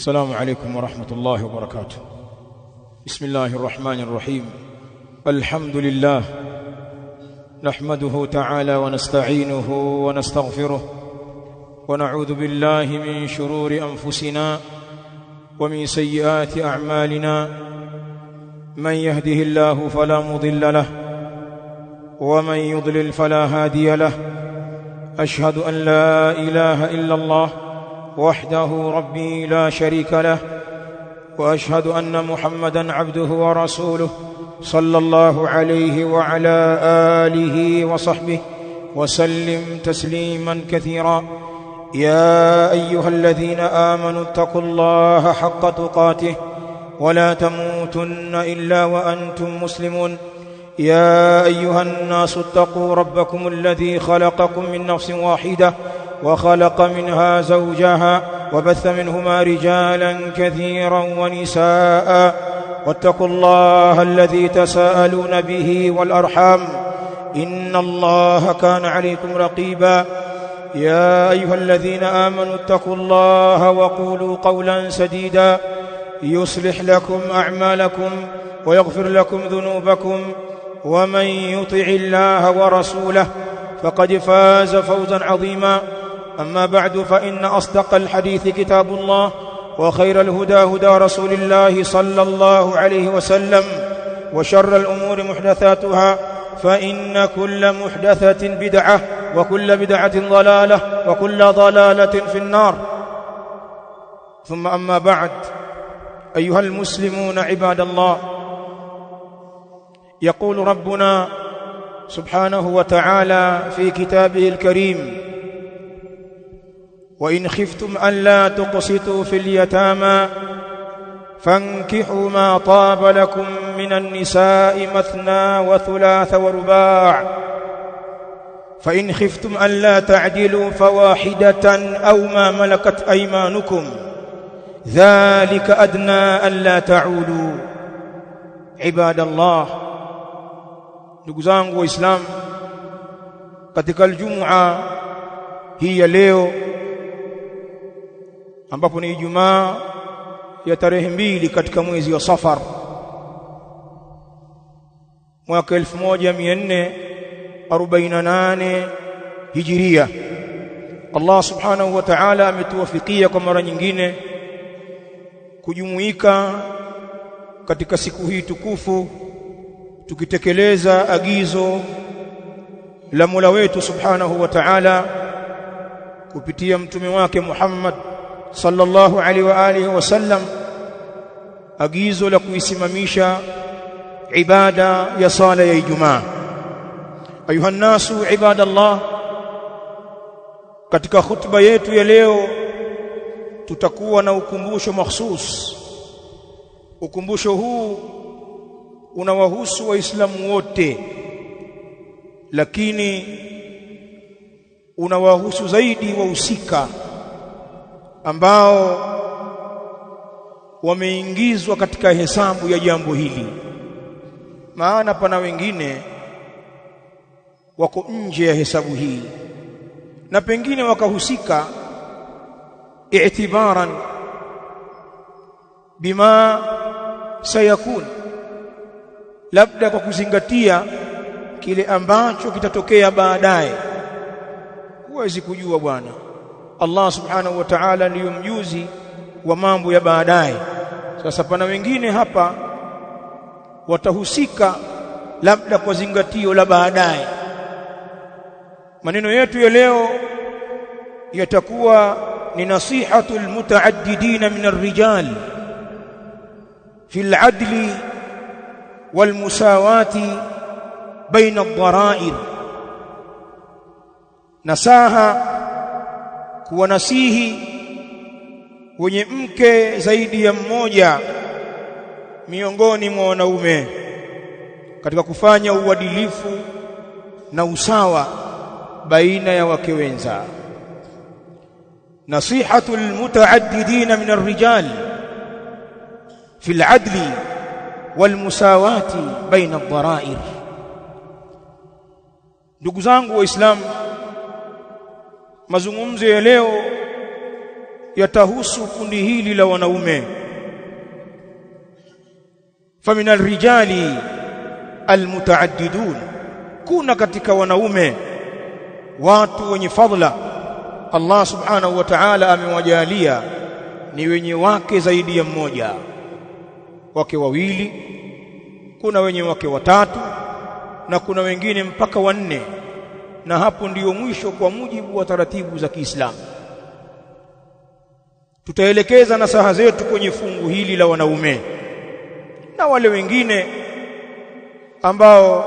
السلام عليكم ورحمة الله وبركاته. بسم الله الرحمن الرحيم. الحمد لله نحمده تعالى ونستعينه ونستغفره ونعوذ بالله من شرور أنفسنا ومن سيئات أعمالنا، من يهده الله فلا مضل له ومن يضلل فلا هادي له. أشهد أن لا إله إلا الله وحده ربي لا شريك له، وأشهد أن محمدًا عبده ورسوله صلى الله عليه وعلى آله وصحبه وسلم تسليمًا كثيرًا. يا أيها الذين آمنوا اتقوا الله حق تقاته ولا تموتن إلا وأنتم مسلمون. يا أيها الناس اتقوا ربكم الذي خلقكم من نفس واحدة وخلق منها زوجها وبث منهما رجالا كثيرا ونساء، واتقوا الله الذي تساءلون به والأرحام إن الله كان عليكم رقيبا. يا أيها الذين آمنوا اتقوا الله وقولوا قولا سديدا يصلح لكم أعمالكم ويغفر لكم ذنوبكم، ومن يطع الله ورسوله فقد فاز فوزا عظيما. أما بعد، فإن أصدق الحديث كتاب الله، وخير الهدى هدى رسول الله صلى الله عليه وسلم، وشر الأمور محدثاتها، فإن كل محدثة بدعة وكل بدعة ضلالة وكل ضلالة في النار. ثم أما بعد، أيها المسلمون عباد الله، يقول ربنا سبحانه وتعالى في كتابه الكريم: وإن خفتم ألا تقسطوا في اليتامى فانكحوا ما طاب لكم من النساء مثنى وثلاث ورباع، فإن خفتم ألا تعدلوا فواحدة أو ما ملكت أيمانكم ذلك أدنى ألا تعولوا. عباد الله، ndugu zangu Waislamu, katika Ijumaa hii ya leo ambapo ni Ijumaa ya tarehe 2 katika mwezi wa Safar mwaka 1448 Hijiria, Allah subhanahu wa ta'ala ametuwafikia kwa mara nyingine kujumuika katika siku hii tukufu, tukitekeleza agizo la Mola wetu subhanahu wa ta'ala kupitia mtume wake Muhammad sallallahu alaihi wa alihi wasallam, agizo la kuisimamisha ibada ya sala ya Ijumaa. Ayuha nasu ibadallah, katika khutba yetu ya leo tutakuwa na ukumbusho mahsus. Ukumbusho huu unawahusu Waislamu wote, lakini unawahusu zaidi wahusika ambao wameingizwa katika hesabu ya jambo hili. Maana pana wengine wako nje ya hesabu hii na pengine wakahusika i'tibaran bima sayakun, labda kwa kuzingatia kile ambacho kitatokea baadaye. Huwezi kujua bwana, Allah subhanahu wa ta'ala ndiyo mjuzi wa mambo ya baadaye. Sasa pana wengine hapa watahusika labda kwa zingatio la baadaye. Maneno yetu ya leo yatakuwa ni nasihatul mutaaddidin min ar-rijal fi al-'adli wal musawati baina ad-dara'ir, nasaha kuwanasihi wenye mke zaidi ya mmoja miongoni mwa wanaume katika kufanya uadilifu na usawa baina ya wake wenza. Nasihatul mutaaddidin min ar-rijal fi al-'adli wal musawati baina ad-dara'ir. Ndugu zangu Waislamu, mazungumzo ya leo yatahusu kundi hili la wanaume. Famina rijali almutaaddidun, kuna katika wanaume watu wenye fadhila. Allah subhanahu wa ta'ala amewajalia ni wenye wake zaidi ya mmoja, wake wawili, kuna wenye wake watatu, na kuna wengine mpaka wanne, na hapo ndiyo mwisho kwa mujibu wa taratibu za Kiislamu. Tutaelekeza nasaha zetu kwenye fungu hili la wanaume, na wale wengine ambao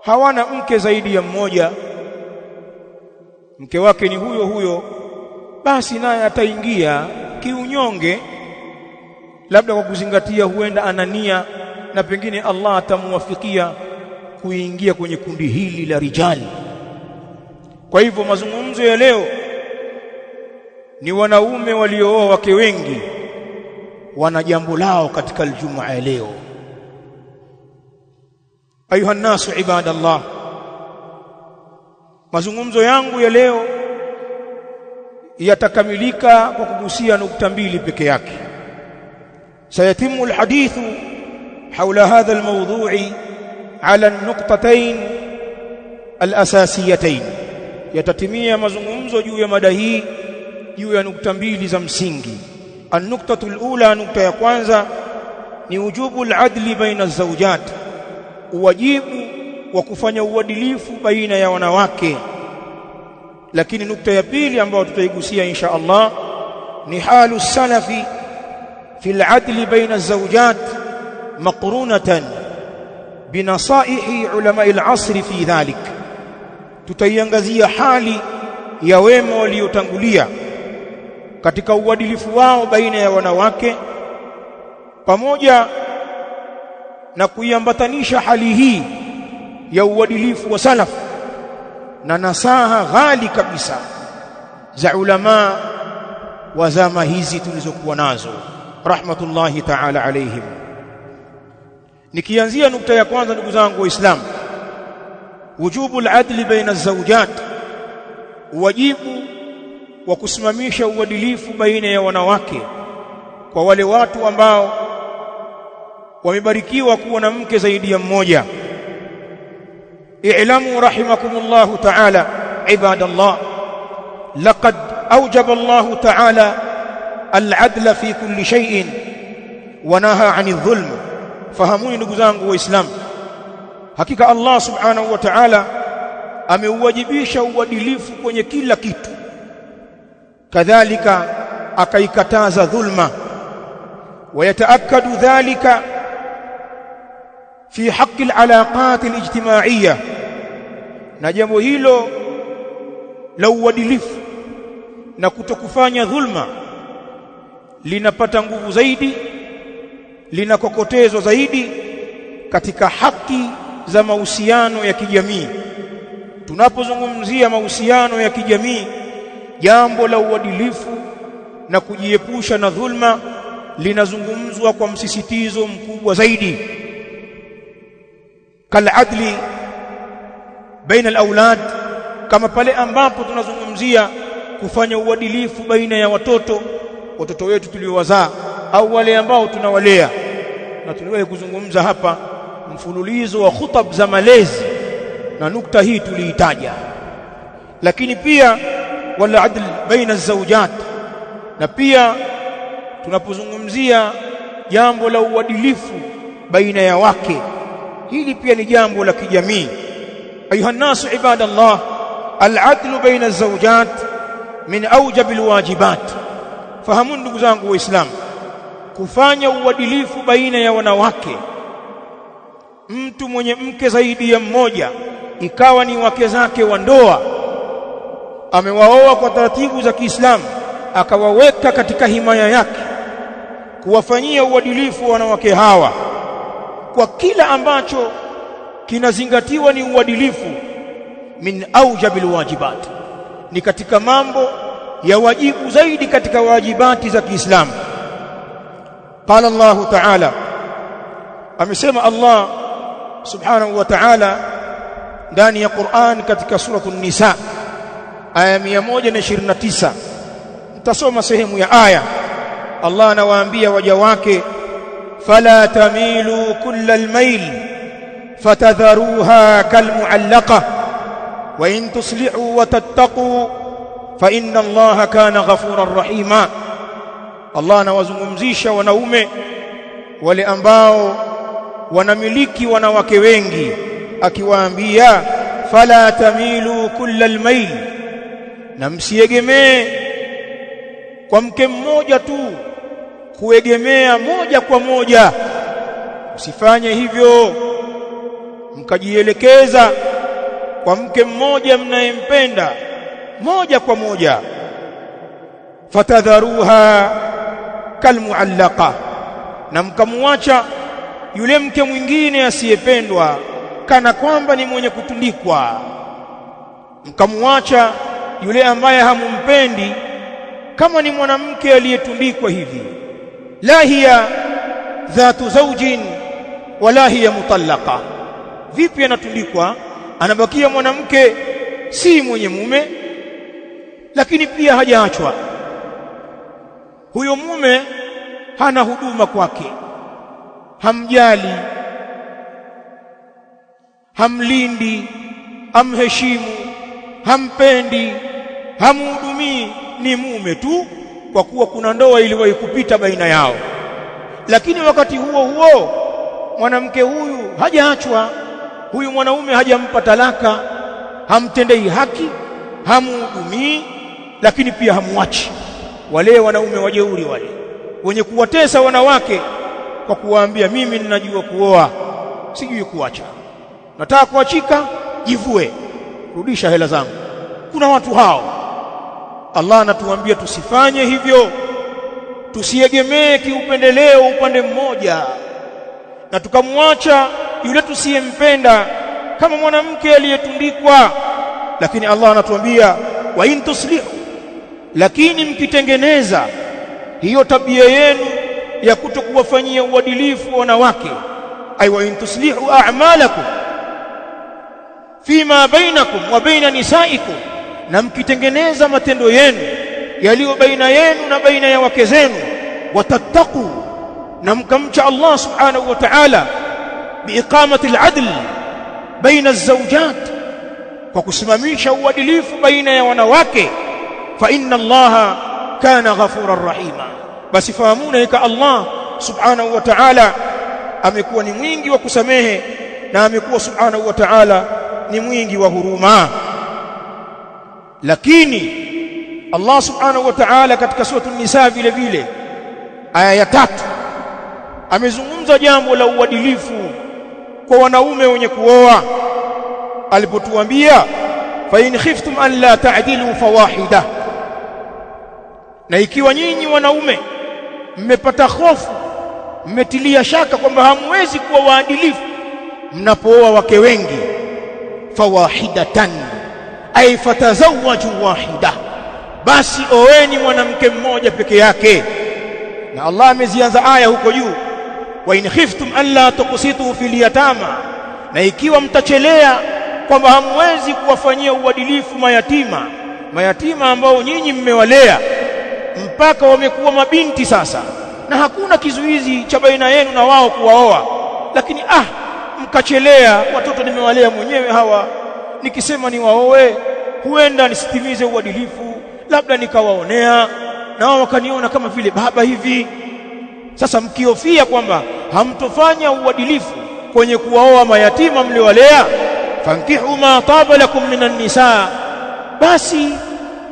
hawana mke zaidi ya mmoja, mke wake ni huyo huyo, basi naye ataingia kiunyonge, labda kwa kuzingatia huenda anania na pengine Allah atamuwafikia kuingia kwenye kundi hili la rijali. Kwa hivyo mazungumzo ya leo ni wanaume waliooa wake wengi, wana jambo lao katika Ijumaa ya leo. Ayuha nasu ibadallah, mazungumzo yangu ya leo yatakamilika kwa kugusia nukta mbili peke yake. Sayatimu alhadithu hawla hadha almawdu'i ala an-nuqtatayn al-asasiyatayn, yatatimia mazungumzo juu ya mada hii juu ya nukta mbili za msingi. An-nuqtatu al-ula, nukta ya kwanza ni wujubu al-adli baina az-zawjat, wajibu wa kufanya uadilifu baina ya wanawake. Lakini nukta ya pili ambayo tutaigusia insha Allah ni halu salafi fi al-adli baina az-zawjat maqrunatan binasaihi ulama al-asr fi dhalik. Tutaiangazia hali ya wema waliotangulia katika uadilifu wao baina ya wanawake, pamoja na kuiambatanisha hali hii ya uadilifu wa salaf na nasaha ghali kabisa za ulama wa zama hizi tulizokuwa nazo rahmatullahi ta'ala alayhim. Nikianzia nukta ya kwanza, ndugu zangu Waislamu, wujubu al-adli baina az-zawjat, wajibu wa kusimamisha uadilifu baina ya wanawake kwa wale watu ambao wamebarikiwa kuwa na mke zaidi ya mmoja. I'lamu rahimakumullahu ta'ala ibadallah, laqad awjaba Allahu ta'ala al-adla fi kulli shay'in wa naha 'anil dhulm. Fahamuni ndugu zangu Waislamu, hakika Allah subhanahu wa ta'ala ameuwajibisha uadilifu kwenye kila kitu, kadhalika akaikataza dhulma. Wayataakadu dhalika fi haqqi al-alaqat al-ijtimaiyya, na jambo hilo la uadilifu na kutokufanya dhulma linapata nguvu zaidi, linakokotezwa zaidi katika haki za mahusiano ya kijamii. Tunapozungumzia mahusiano ya kijamii, jambo la uadilifu na kujiepusha na dhulma linazungumzwa kwa msisitizo mkubwa zaidi. Kaladli baina alawlad, kama pale ambapo tunazungumzia kufanya uadilifu baina ya watoto wetu tuliowazaa au wale ambao tunawalea. Na tuliwahi kuzungumza hapa mfululizo wa khutab za malezi, na nukta hii tuliitaja. Lakini pia wala adl baina az-zawjat, na pia tunapozungumzia jambo la uadilifu baina ya wake, hili pia ni jambo la kijamii. Ayuha nasu ibadallah, al-adlu baina az-zawjat min awjab al-wajibat. Fahamu ndugu zangu Waislamu, kufanya uadilifu baina ya wanawake, mtu mwenye mke zaidi ya mmoja, ikawa ni wake zake wa ndoa, amewaoa kwa taratibu za Kiislamu, akawaweka katika himaya yake, kuwafanyia uadilifu wanawake hawa kwa kila ambacho kinazingatiwa ni uadilifu, min aujabil wajibat, ni katika mambo ya wajibu zaidi katika wajibati za Kiislamu. Qala Allahu ta'ala, amesema Allah subhanahu wa ta'ala ndani ya Qur'an katika suratul Nisa aya 129, tutasoma sehemu ya aya. Allah anawaambia waja wake, fala tamilu kullal mail fatadharuha kalmu'allaqa wa in tuslihu wa tattaqu fa inna Allaha kana ghafurar rahima. Allah anawazungumzisha wanaume wale ambao wanamiliki wanawake wengi, akiwaambia fala tamilu kullal mail, na msiegemee kwa mke mmoja tu, kuegemea moja kwa moja. Usifanye hivyo mkajielekeza kwa mke mmoja mnayempenda moja kwa moja. Fatadharuha kalmuallaqa, na mkamwacha yule mke mwingine asiyependwa kana kwamba ni mwenye kutundikwa. Mkamwacha yule ambaye hamumpendi kama ni mwanamke aliyetundikwa hivi. La hiya dhatu zawjin wala hiya mutallaqa. Vipi anatundikwa? Anabakia mwanamke si mwenye mume, lakini pia hajaachwa. Huyo mume hana huduma kwake, hamjali, hamlindi, hamheshimu, hampendi, hamhudumii. Ni mume tu, kwa kuwa kuna ndoa iliwahi kupita baina yao. Lakini wakati huo huo mwanamke huyu hajaachwa, huyu mwanaume hajampa talaka, hamtendei haki, hamhudumii, lakini pia hamwachi. Wale wanaume wajeuri wale wenye kuwatesa wanawake kwa kuwaambia, mimi ninajua kuoa, sijui kuacha, nataka kuachika, jivue, rudisha hela zangu. Kuna watu hao. Allah anatuambia tusifanye hivyo, tusiegemee kiupendeleo upande mmoja na tukamwacha yule tusiyempenda kama mwanamke aliyetundikwa. Lakini Allah anatuambia wa in tuslihu, lakini mkitengeneza hiyo tabia yenu ya kutokuwafanyia uadilifu wanawake, ay wa in tuslihu a'malakum fima bainakum wa baina nisaikum, na mkitengeneza matendo yenu yaliyo baina yenu na baina ya wake zenu, watattaqu, na mkamcha Allah subhanahu wa ta'ala, biiqamati al-adl baina az-zawjat, kwa kusimamisha uadilifu baina ya wanawake, fa inna Allaha kana ghafurar rahima. Basi fahamuni ika Allah subhanahu wa ta'ala amekuwa ni mwingi wa kusamehe, na amekuwa subhanahu wa ta'ala ni mwingi wa huruma. Lakini Allah subhanahu wa ta'ala katika sura an-Nisa vile vile aya ya 3 amezungumza jambo la uadilifu kwa wanaume wenye kuoa, alipotuambia fa in khiftum an la ta'dilu fawahida, na ikiwa nyinyi wanaume mmepata hofu, mmetilia shaka kwamba hamwezi kuwa waadilifu mnapooa wake wengi, fawahidatan ay fatazawwaju wahida, basi oeni mwanamke mmoja peke yake. Na Allah amezianza aya huko juu, wa in khiftum an la tuqsitu fil yatama, na ikiwa mtachelea kwamba hamwezi kuwafanyia uadilifu mayatima ambao nyinyi mmewalea mpaka wamekuwa mabinti sasa, na hakuna kizuizi cha baina yenu na wao kuwaoa, lakini mkachelea, watoto nimewalea mwenyewe hawa, nikisema niwaoe huenda nisitimize uadilifu, labda nikawaonea na wao wakaniona kama vile baba hivi. Sasa mkiofia kwamba hamtofanya uadilifu kwenye kuwaoa mayatima mliowalea, fankihu ma taba lakum minan nisa, basi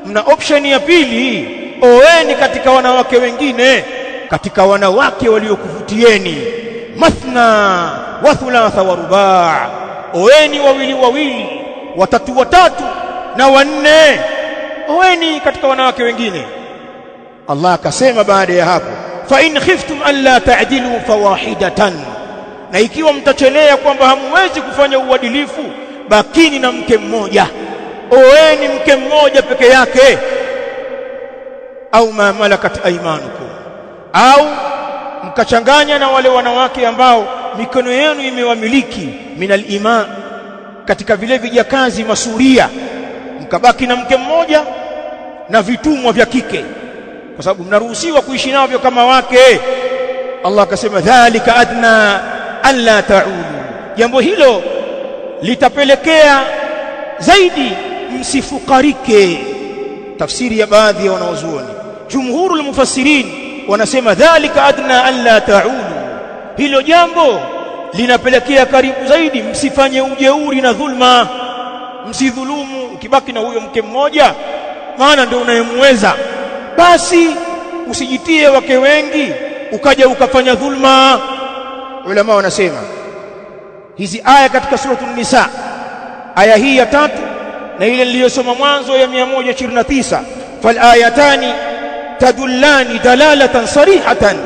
mna option ya pili, oeni katika wanawake wengine, katika wanawake waliokuvutieni, mathna wa thulatha wa rubaa, oeni wawili wawili, watatu watatu na wanne, oeni katika wanawake wengine. Allah akasema baada ya hapo, fa in khiftum an la ta'dilu fawahidatan, na ikiwa mtachelea kwamba hamwezi kufanya uadilifu, bakini na mke mmoja, oeni mke mmoja peke yake, au ma malakat aymanukum, au mkachanganya na wale wanawake ambao mikono yenu imewamiliki, minal ima, katika vile vijakazi masuria, mkabaki na mke mmoja na vitumwa vya kike, kwa sababu mnaruhusiwa kuishi navyo kama wake. Allah akasema dhalika adna alla ta'ulu, jambo hilo litapelekea zaidi msifukarike. Tafsiri ya baadhi ya wanawazuoni, jumhurul mufassirin wanasema dhalika adna alla ta'ulu, hilo jambo linapelekea karibu zaidi msifanye ujeuri na dhulma, msidhulumu. Ukibaki na huyo mke mmoja, maana ndio unayemweza, basi usijitie wake wengi ukaja ukafanya dhulma. Ulama wanasema hizi aya katika suratul Nisa, aya hii ya 3 na ile niliyosoma mwanzo ya 129, fal ayatani tadullani dalalatan sarihatan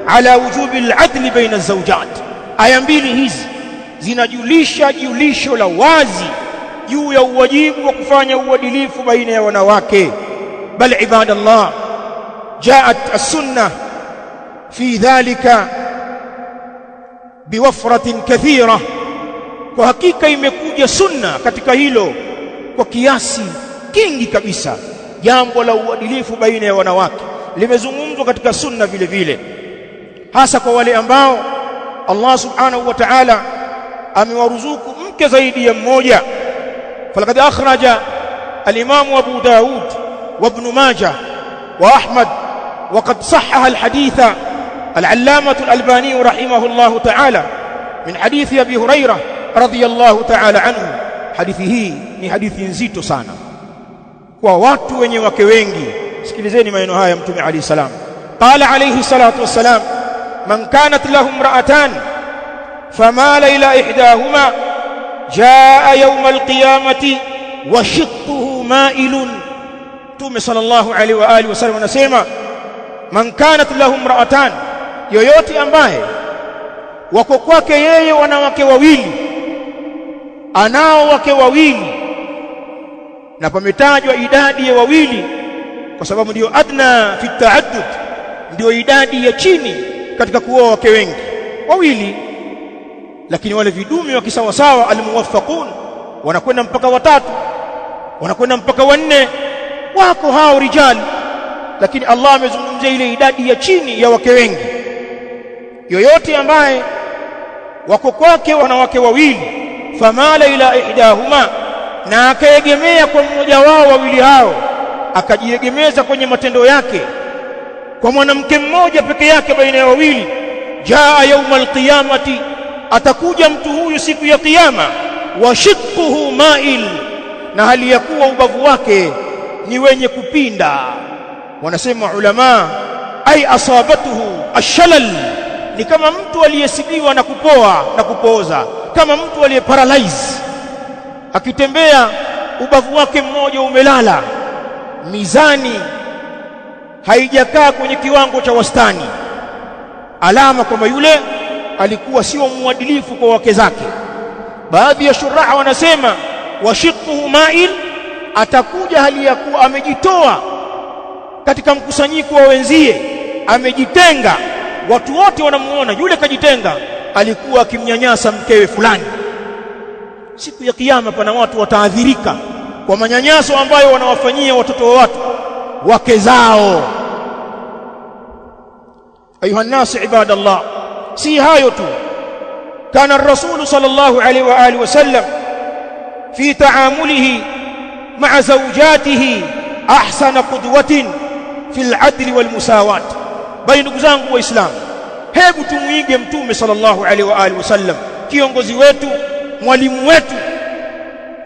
ala wujubi al-adli baina az-zawjat. Aya mbili hizi zinajulisha julisho la wazi juu ya uwajibu wa kufanya uadilifu baina ya wanawake. Bal ibadallah, jaat as-sunnah fi dhalika biwafratin kathira, kwa hakika imekuja sunna katika hilo kwa kiasi kingi kabisa. Jambo la uadilifu baina ya wanawake limezungumzwa katika sunna vile vile, hasa kwa wale ambao Allah subhanahu wa ta'ala amewaruzuku mke zaidi ya mmoja. Falaqad akhraja al-Imam Abu Daud wa Ibn Majah wa Ahmad wa qad sahhaha al-haditha al-Allamah al-Albani rahimahullah ta'ala min hadithi Abi Hurairah radiyallahu ta'ala anhu. Hadithi hii ni hadithi nzito sana kwa watu wenye wake wengi. Sikilizeni maneno haya Mtume alayhi salam, qala alayhi salatu wassalam, man kanat lahu imra'atan famala ila ihdahuma jaa yawm alqiyamati wa shiqquhu ma'ilun. Mtume sallallahu alayhi wa alihi wasallam anasema, man kanat lahu imra'atan, yoyote ambaye wako kwake yeye wanawake wawili, anao wake wawili, na pametajwa idadi ya wawili kwa sababu ndio adna fi ta'addud, ndio idadi ya chini katika kuoa wake wengi, wawili. Lakini wale vidume wa kisawasawa almuwaffaqun wanakwenda mpaka 3, wanakwenda mpaka 4, wako hao rijali. Lakini Allah amezungumzia ile idadi ya chini ya wake wengi. Yoyote ambaye wako kwake wanawake wawili, famala ila ihdahuma, na akaegemea kwa mmoja wao wawili hao, akajiegemeza kwenye matendo yake kwa mwanamke mmoja peke yake baina ya wawili, jaa yaumal qiyamati, atakuja mtu huyu siku ya kiyama, wa shiqquhu ma'il, na hali ya kuwa ubavu wake ni wenye kupinda. Wanasema ulama, ay asabatuhu ashalal, ni kama mtu aliyesibiwa na kupoa na kupooza, kama mtu aliyeparalyze, akitembea ubavu wake mmoja umelala, mizani haijakaa kwenye kiwango cha wastani, alama kwamba yule alikuwa sio muadilifu kwa wake zake. Baadhi ya shuraha wanasema washiquhu ma'il, atakuja hali ya kuwa amejitoa katika mkusanyiko wa wenzie, amejitenga, watu wote wanamuona yule kajitenga, alikuwa akimnyanyasa mkewe fulani. Siku ya kiyama pana watu wataadhirika kwa manyanyaso ambayo wanawafanyia watoto wa watu, wake zao. Ayuha nnas ibadallah, si hayo tu, kana ar-rasul sallallahu alayhi wa alihi wasallam fi ta'amulihi ma'a zawjatihi ahsana qudwatin fi al-'adl wal musawat. Bali ndugu zangu waislamu, hebu tumuige Mtume sallallahu alayhi wa alihi wasallam, kiongozi wetu, mwalimu wetu.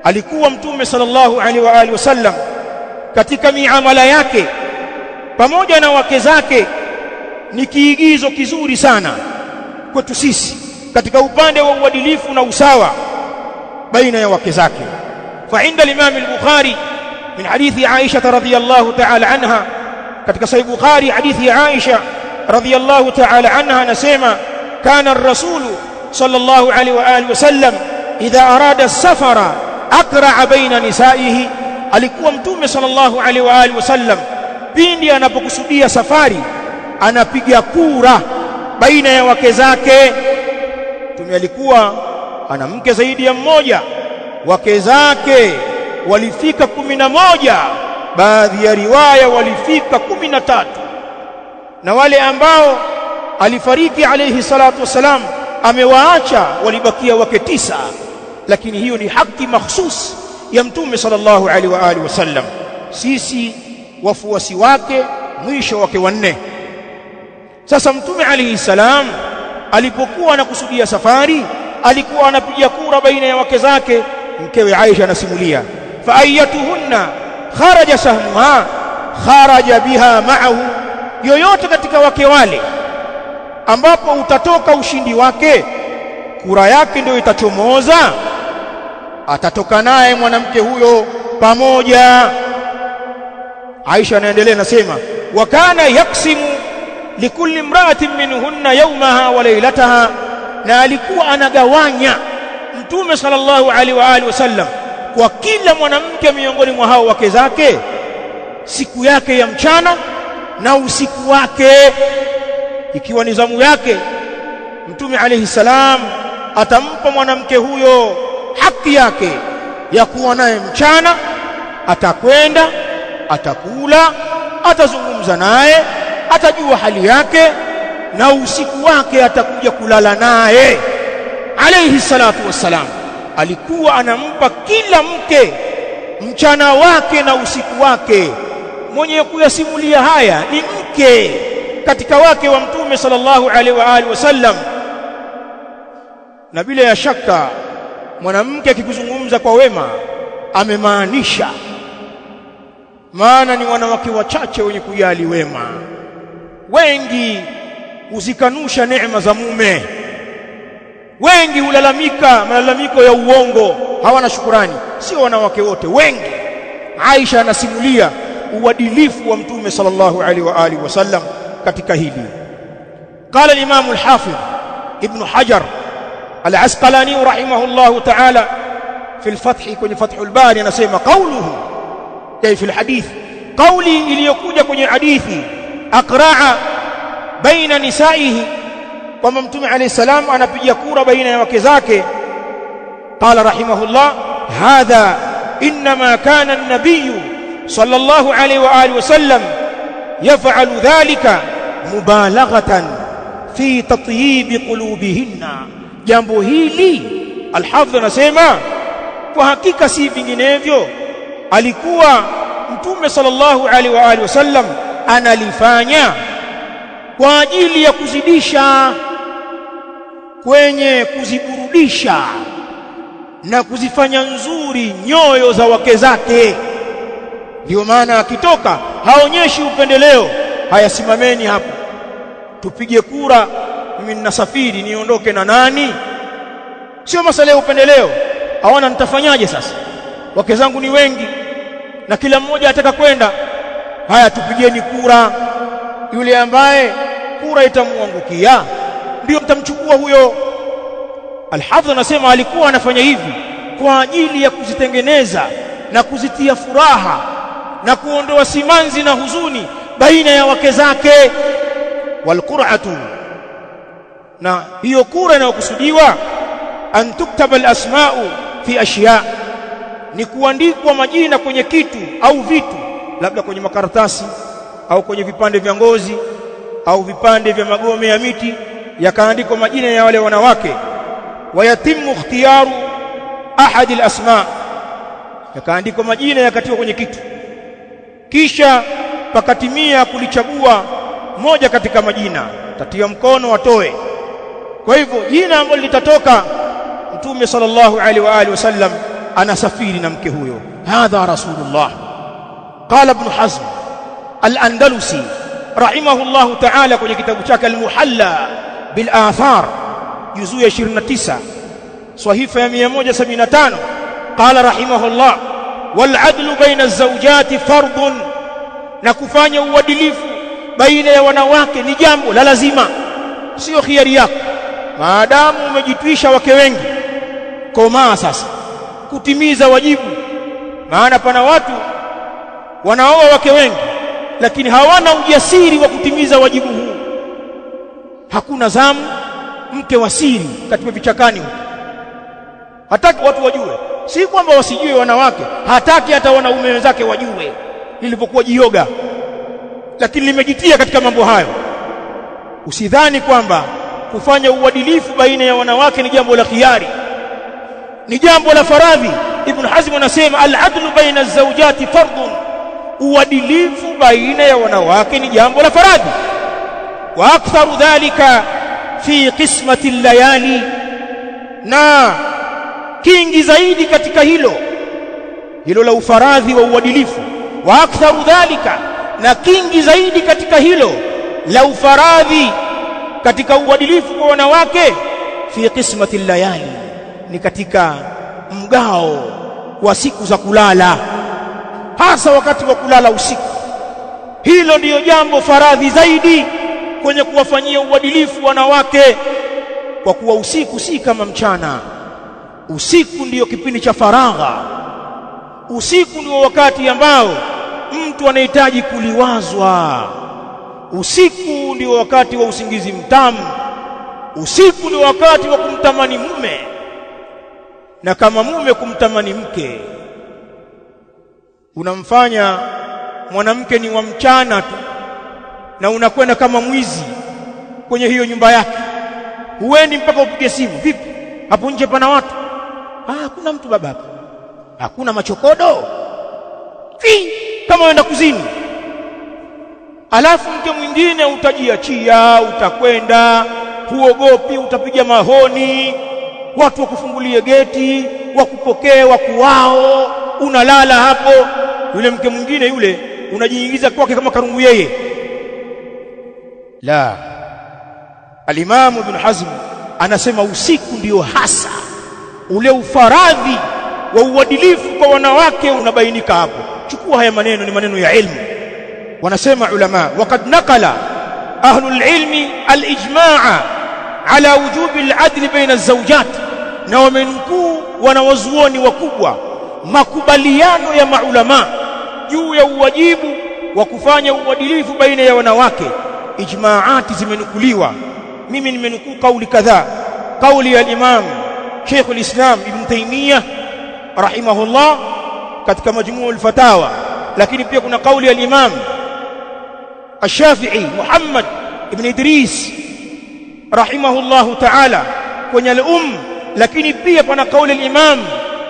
Alikuwa Mtume sallallahu alaihi wa alihi wasallam katika miamala yake pamoja na wake zake ni kiigizo kizuri sana kwetu sisi katika upande wa uadilifu na usawa baina ya wake zake. Fa inda al-Imam al-Bukhari min hadithi Aisha radhiyallahu ta'ala anha, katika sahih Bukhari hadithi ya Aisha radhiyallahu ta'ala anha anasema, kana ar-rasul sallallahu alaihi wa alihi wasallam idha arada as-safara akra'a baina nisaihi, alikuwa Mtume sallallahu alaihi wa alihi wasallam pindi anapokusudia safari anapiga kura baina ya wake zake. Mtume alikuwa ana mke zaidi ya mmoja, wake zake walifika 11, baadhi ya riwaya walifika 13. na wale ambao alifariki alayhi salatu wasalam amewaacha walibakia wake 9, lakini hiyo ni haki makhsus ya mtume sallallahu alaihi wa alihi wasallam. Sisi wafuasi wake mwisho wake 4. Sasa mtume alayhi salam alipokuwa anakusudia safari alikuwa anapiga kura baina ya wake zake. Mkewe Aisha anasimulia, fa ayyatuhunna kharaja sahmuha kharaja biha ma'ahu, yoyote katika wake wale ambapo utatoka ushindi wake, kura yake ndio itachomoza, atatoka naye mwanamke huyo pamoja. Aisha anaendelea nasema, wa kana yaksimu likulli imra'atin minhunna yawmaha wa laylataha, na alikuwa anagawanya mtume sallallahu alaihi wa alihi wasallam kwa kila mwanamke miongoni mwa hao wake zake siku yake ya mchana na usiku wake. Ikiwa ni zamu yake, mtume alayhi salam atampa mwanamke huyo haki yake ya kuwa naye mchana, atakwenda, atakula, atazungumza naye, atajua hali yake, na usiku wake atakuja kulala naye. Alayhi salatu wassalam alikuwa anampa kila mke mchana wake na usiku wake. Mwenye kuyasimulia haya ni mke katika wake wa mtume sallallahu alaihi wa alihi wasallam, na bila ya shaka mwanamke akikuzungumza kwa wema amemaanisha, maana ni wanawake wachache wenye kujali wema. Wengi huzikanusha neema za mume, wengi hulalamika malalamiko ya uongo, hawana shukurani. Sio wanawake wote, wengi. Aisha anasimulia uadilifu wa mtume sallallahu alaihi wa alihi wasallam katika hili. Qala al-Imam al-Hafidh Ibn Hajar al-Asqalani rahimahullahu ta'ala fi al-Fath, kwenye Fathul Bari anasema, qawluhu ay fi al-hadith, qawli iliyokuja kwenye hadithi, aqra'a baina nisaihi, kwamba mtume alayhi salam anapiga kura baina ya wake zake. Qala rahimahullah, hadha inma kana an-nabiy sallallahu alayhi wa alihi wasallam yaf'alu dhalika mubalaghatan fi tatyib qulubihinna. Jambo hili al-Hafidh anasema kwa hakika si vinginevyo, alikuwa mtume sallallahu alaihi wa alihi wasallam analifanya kwa ajili ya kuzidisha kwenye kuziburudisha na kuzifanya nzuri nyoyo za wake zake. Ndio maana akitoka haonyeshi upendeleo, haya simameni hapo tupige kura, mimi ninasafiri niondoke na nani. Sio masala ya upendeleo, hawana nitafanyaje sasa, wake zangu ni wengi na kila mmoja ataka kwenda, haya tupigeni kura, yule ambaye kura itamuangukia ndio mtamchukua huyo. Al-Hafidh anasema alikuwa anafanya hivi kwa ajili ya kuzitengeneza na kuzitia furaha na kuondoa simanzi na huzuni baina ya wake zake. Walqur'atu, na hiyo kura inayokusudiwa, an tuktaba al-asma'u fi ashya', ni kuandikwa majina kwenye kitu au vitu, labda kwenye makaratasi au kwenye vipande vya ngozi au vipande vya magome ya miti, yakaandikwa majina ya wale wanawake. Wayatimu ikhtiyaru ahad al-asma', yakaandikwa majina yakatiwa kwenye kitu, kisha pakatimia kulichagua moja katika majina, tatia mkono watoe. Kwa hivyo jina ambalo litatoka, mtume sallallahu alaihi wa alihi wasallam anasafiri na mke huyo. Hadha rasulullah. Qala Ibn Hazm al-Andalusi rahimahullahu ta'ala kwenye kitabu chake al-Muhalla bil Athar, juzuu ya 29 sahifa ya 175, qala rahimahullah, wal adlu baina az-zawjati fardun, na kufanya uadilifu baina ya wanawake ni jambo la lazima, sio khiari yako. Maadamu umejitwisha wake wengi, komaa sasa kutimiza wajibu. Maana pana watu wanaoa wake wengi lakini hawana ujasiri wa kutimiza wajibu huu. Hakuna zamu, mke wa siri katika vichakani huko, hataki watu wajue. Si kwamba wasijue wanawake, hataki hata wanaume wenzake wajue lilipokuwa jioga, lakini limejitia katika mambo hayo. Usidhani kwamba kufanya uadilifu baina ya wanawake ni jambo la khiari, ni jambo la faradhi. Ibn Hazm anasema al-adlu baina az-zawjati fardun, uadilifu baina ya wanawake ni jambo la faradhi. Wa aktharu dhalika fi qismati al-layali, na kingi zaidi katika hilo la ufaradhi wa uadilifu. Wa aktharu dhalika, na kingi zaidi katika hilo la ufaradhi katika uadilifu kwa wanawake, fi qismati al-layali, ni katika mgao wa siku za kulala, hasa wakati wa kulala usiku. Hilo ndiyo jambo faradhi zaidi kwenye kuwafanyia uadilifu wanawake, kwa kuwa usiku si kama mchana. Usiku ndiyo kipindi cha faragha. Usiku ndio wakati ambao mtu anahitaji kuliwazwa. Usiku ndio wakati wa usingizi mtamu. Usiku ndio wakati wa kumtamani mume, na kama mume kumtamani mke. Unamfanya mwanamke ni wa mchana tu, na unakwenda kama mwizi kwenye hiyo nyumba yake. Huendi mpaka upige simu, vipi hapo nje pana watu? Hakuna mtu baba hapo. Hakuna machokodo kama wenda kuzini. Alafu mke mwingine utajiachia, utakwenda, huogopi, utapiga mahoni, watu wakufungulie geti, wakupokee, wakuwao, unalala hapo. Yule mke mwingine yule unajiingiza kwake kama karungu yeye. La, Al-Imam Ibn Hazm anasema usiku ndio hasa ule ufaradhi wa uadilifu kwa wanawake unabainika hapo. Chukua haya maneno, ni maneno ya ilmu. Wanasema ulama, waqad nakala ahlul ilmi al-ijmaa ala wujubi al-adli baina az-zawjat, na wamenukuu wanawazuoni wakubwa makubaliano ya maulama juu ya uwajibu wa kufanya uadilifu baina ya wanawake. Ijmaati zimenukuliwa. Mimi nimenukuu kauli kadhaa. Kauli ya Imam Sheikh al-Islam Ibn Taymiyyah rahimahullah katika Majmu' al-Fatawa, lakini pia kuna kauli ya Imam Ash-Shafi'i Muhammad ibn Idris rahimahullahu ta'ala kwenye al-Umm, lakini pia pana kauli ya Imam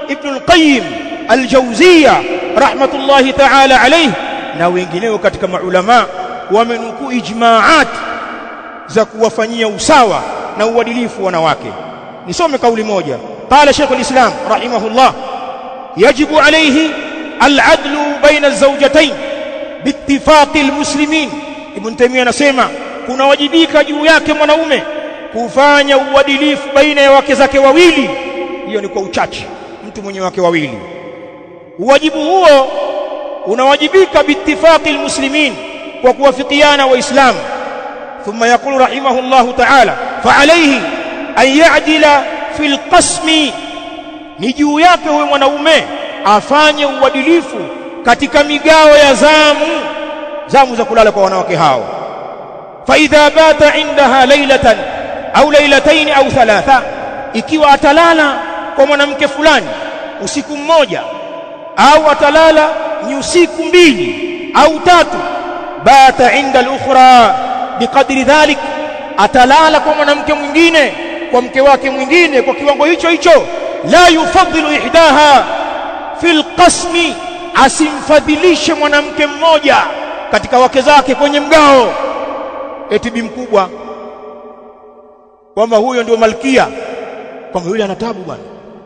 Ibn al-Qayyim al-Jawziyya rahmatullahi ta'ala alayhi, na wengineo katika maulama wamenukuu ijmaat za kuwafanyia usawa na uadilifu wanawake. Nisome kauli moja. Qala Sheikh al-Islam rahimahullah, yajibu alayhi al-adlu baina az-zawjatayn biittifaqi al-muslimin. Ibn Taymiyyah anasema kuna wajibika juu yake mwanaume kufanya uadilifu baina ya wake zake wawili. Hiyo ni kwa uchache, mtu mwenye wake wawili. Wajibu huo unawajibika biittifaqi al-muslimin, kwa kuwafikiana waislamu. Thumma yaqulu rahimahullahu ta'ala, fa alayhi an ya'dila fil qasmi, ni juu yake huyo mwanaume afanye uadilifu katika migao ya zamu za kulala kwa wanawake hao. Fa idha bata indaha laylatan au laylatayn au thalatha, ikiwa atalala kwa mwanamke fulani usiku mmoja, au atalala ni usiku mbili au tatu, bata inda al-ukhra biqadri dhalik, atalala kwa mwanamke mwingine, kwa mke wake mwingine kwa kiwango hicho hicho. La yufadhilu ihdaha fil qasmi, asimfadhilishe mwanamke mmoja katika wake zake kwenye mgao. Eti bi mkubwa kwamba huyo ndio malkia, kwamba yule ana tabu bwana,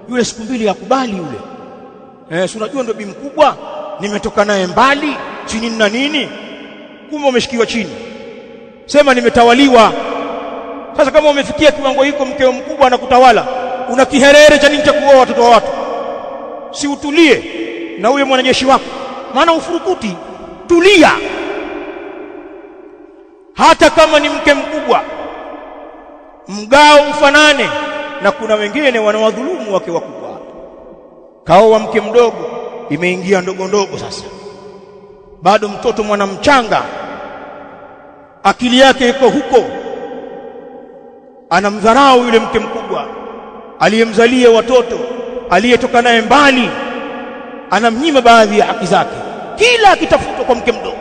yule siku mbili hakubali yule. Si unajua ndio bi mkubwa, nimetoka naye mbali, chini na nini, kumbe umeshikiwa chini. Sema nimetawaliwa. Sasa kama umefikia kiwango hiko, mkeo mkubwa anakutawala, una kiherere cha nini cha kuoa watoto wa watu? Si utulie na huyo mwanajeshi wako, maana ufurukuti. Tulia. Hata kama ni mke mkubwa, mgao ufanane. Na kuna wengine wanawadhulumu wake wakubwa, kaoa mke mdogo, imeingia ndogo ndogo. Sasa bado mtoto mwanamchanga, akili yake iko huko, anamdharau yule mke mkubwa aliyemzalia watoto, aliyetoka naye mbali, anamnyima baadhi ya haki zake. Kila akitafutwa kwa mke mdogo,